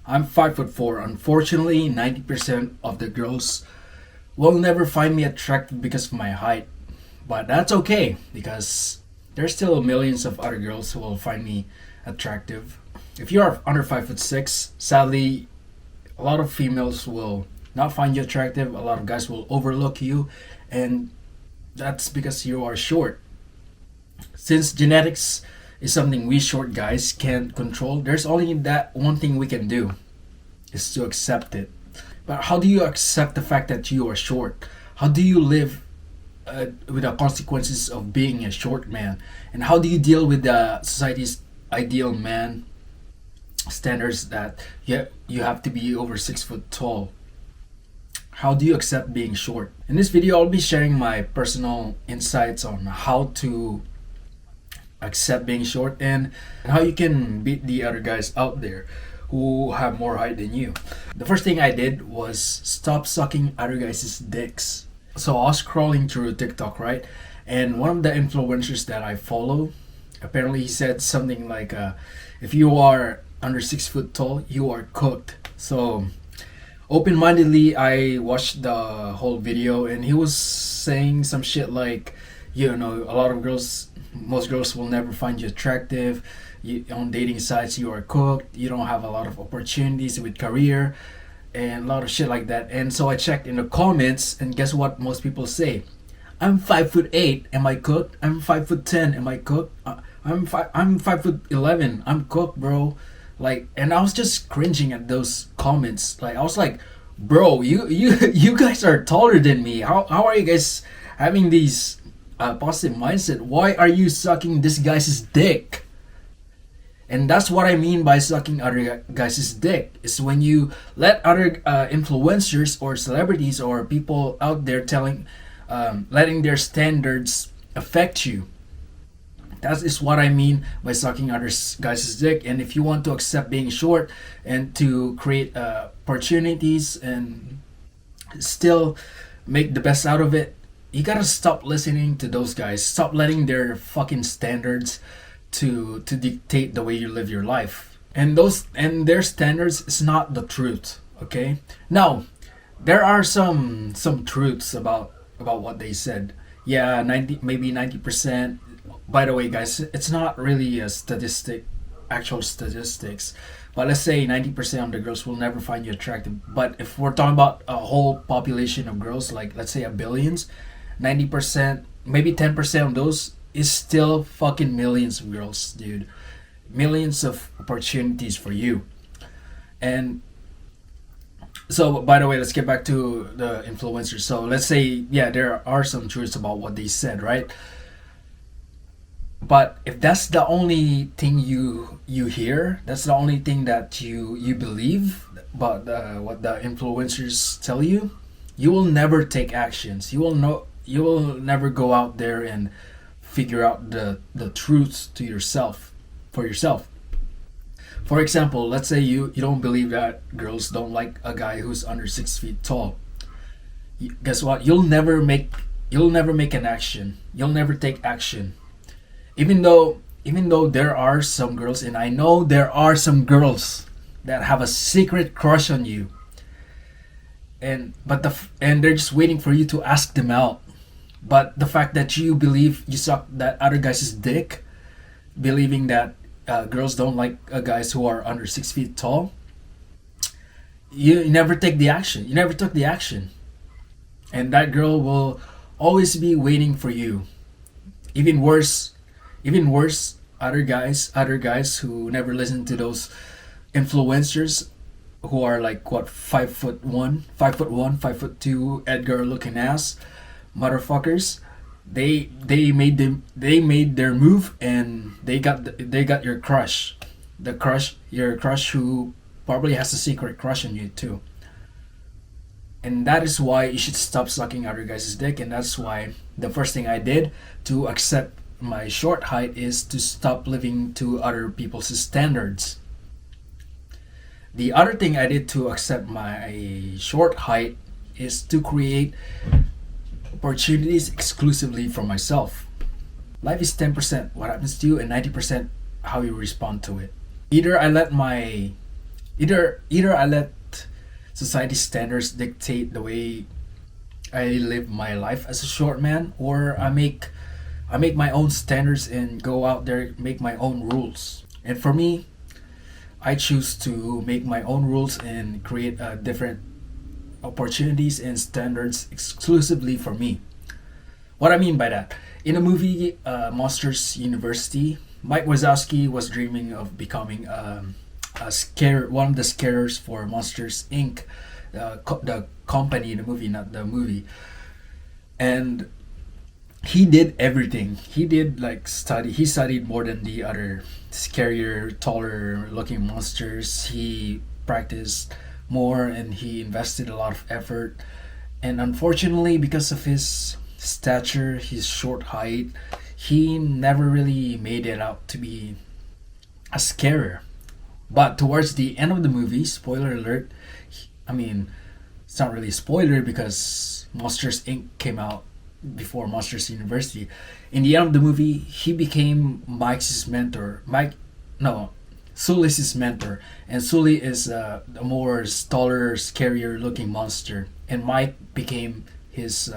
I'm 5'4". Unfortunately, 90% of the girls will never find me attractive because of my height. But that's okay because there's still millions of other girls who will find me attractive. If you are under 5'6", sadly, a lot of females will not find you attractive. A lot of guys will overlook you, and that's because you are short. Since genetics is something we short guys can't control, there's only that one thing we can do is to accept it. But how do you accept the fact that you are short? How do you live with the consequences of being a short man? And how do you deal with the society's ideal man standards that you have to be over 6 foot tall? How do you accept being short? In this video, I'll be sharing my personal insights on how to accept being short and how you can beat the other guys out there who have more height than you. The first thing I did was stop sucking other guys' dicks. So I was scrolling through TikTok, right? And one of the influencers that I follow, apparently he said something like, if you are under 6 foot tall, you are cooked. So open-mindedly, I watched the whole video, and he was saying some shit like, a lot of girls, most girls will never find you attractive. On dating sites, you are cooked. You don't have a lot of opportunities with career, and a lot of shit like that. And so I checked in the comments, and guess what most people say? I'm 5'8". Am I cooked? I'm 5'10". Am I cooked? I'm 5'11". I'm cooked, bro. Like, and I was just cringing at those comments. Like, I was like, bro, you guys are taller than me. How are you guys having these positive mindset? Why are you sucking this guy's dick? And that's what I mean by sucking other guys' dick. Is when you let other influencers or celebrities or people out there letting their standards affect you. That is what I mean by sucking other guys' dick. And if you want to accept being short and to create opportunities and still make the best out of it, you gotta stop listening to those guys. Stop letting their fucking standards to dictate the way you live your life. And their standards is not the truth. Okay. Now, there are some truths about what they said. Yeah, 90%. By the way, guys, it's not really a actual statistics. But let's say 90% of the girls will never find you attractive. But if we're talking about a whole population of girls, like let's say a billions, 90%, maybe 10% of those is still fucking millions of girls, dude. Millions of opportunities for you. And so, by the way, let's get back to the influencers. So let's say, yeah, there are some truths about what they said, right? But if that's the only thing you hear, that's the only thing that you believe about what the influencers tell you, you will never take actions. You will never go out there and figure out the truths to yourself, for yourself. For example, let's say you don't believe that girls don't like a guy who's under 6 feet tall. Guess what? You'll never make an action. You'll never take action. Even though there are some girls, and I know there are some girls that have a secret crush on you, and they're just waiting for you to ask them out. But the fact that you believe you suck that other guy's dick, believing that girls don't like guys who are under 6 feet tall, you never take the action. You never took the action, and that girl will always be waiting for you. Even worse, other guys who never listen to those influencers who are like what 5'1", 5'2", Edgar looking ass motherfuckers. They made their move, and they got your crush, your crush who probably has a secret crush on you too. And that is why you should stop sucking other guys' dick. And that's why the first thing I did to accept my short height is to stop living to other people's standards. The other thing I did to accept my short height is to create opportunities exclusively for myself. Life is 10% what happens to you and 90% how you respond to it. Either I let my Either I let society standards dictate the way I live my life as a short man, or I make my own standards and go out there make my own rules. And for me, I choose to make my own rules and create different opportunities and standards exclusively for me. What I mean by that, in the movie Monsters University, Mike Wazowski was dreaming of becoming one of the scarers for Monsters Inc., the company in the movie, not the movie. And he did everything. He did like study. He studied more than the other scarier, taller looking monsters. He practiced more and he invested a lot of effort. And unfortunately, because of his stature, his short height, he never really made it out to be a scarer. But towards the end of the movie, spoiler alert, I mean, it's not really a spoiler because Monsters Inc. came out before Monsters University. In the end of the movie, he became Mike's mentor. No, Sully's mentor, and Sully is a more taller, scarier looking monster, and Mike became his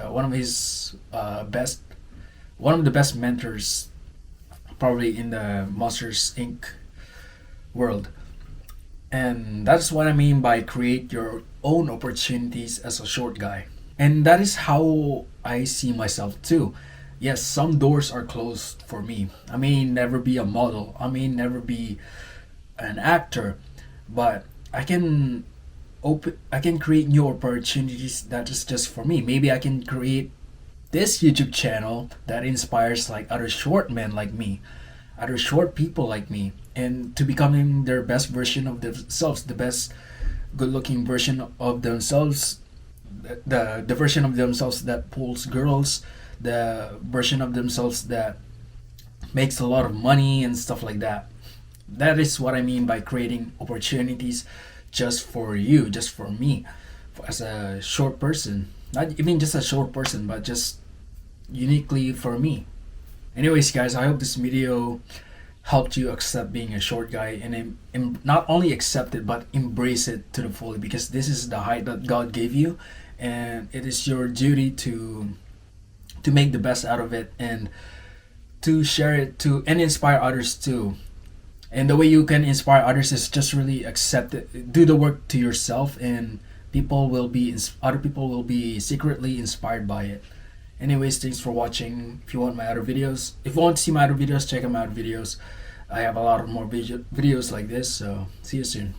best, one of the best mentors, probably in the Monsters Inc. world. And that's what I mean by create your own opportunities as a short guy. And that is how I see myself too. Yes, some doors are closed for me. I may never be a model, I may never be an actor, but I can create new opportunities that is just for me. Maybe I can create this YouTube channel that inspires like other short men like me, other short people like me, and to becoming their best version of themselves, the best good looking version of themselves, the version of themselves that pulls girls, the version of themselves that makes a lot of money and stuff like that. That is what I mean by creating opportunities just for you, just for me, as a short person. Not even just a short person, but just uniquely for me. Anyways, guys, I hope this video helped you accept being a short guy and not only accept it but embrace it to the full, because this is the height that God gave you, and it is your duty to make the best out of it and to share it to and inspire others too. And the way you can inspire others is just really accept it, do the work to yourself, and other people will be secretly inspired by it. Anyways, thanks for watching. If you want my other videos, if you want to see my other videos, check out my other videos. I have a lot of more videos like this, so see you soon.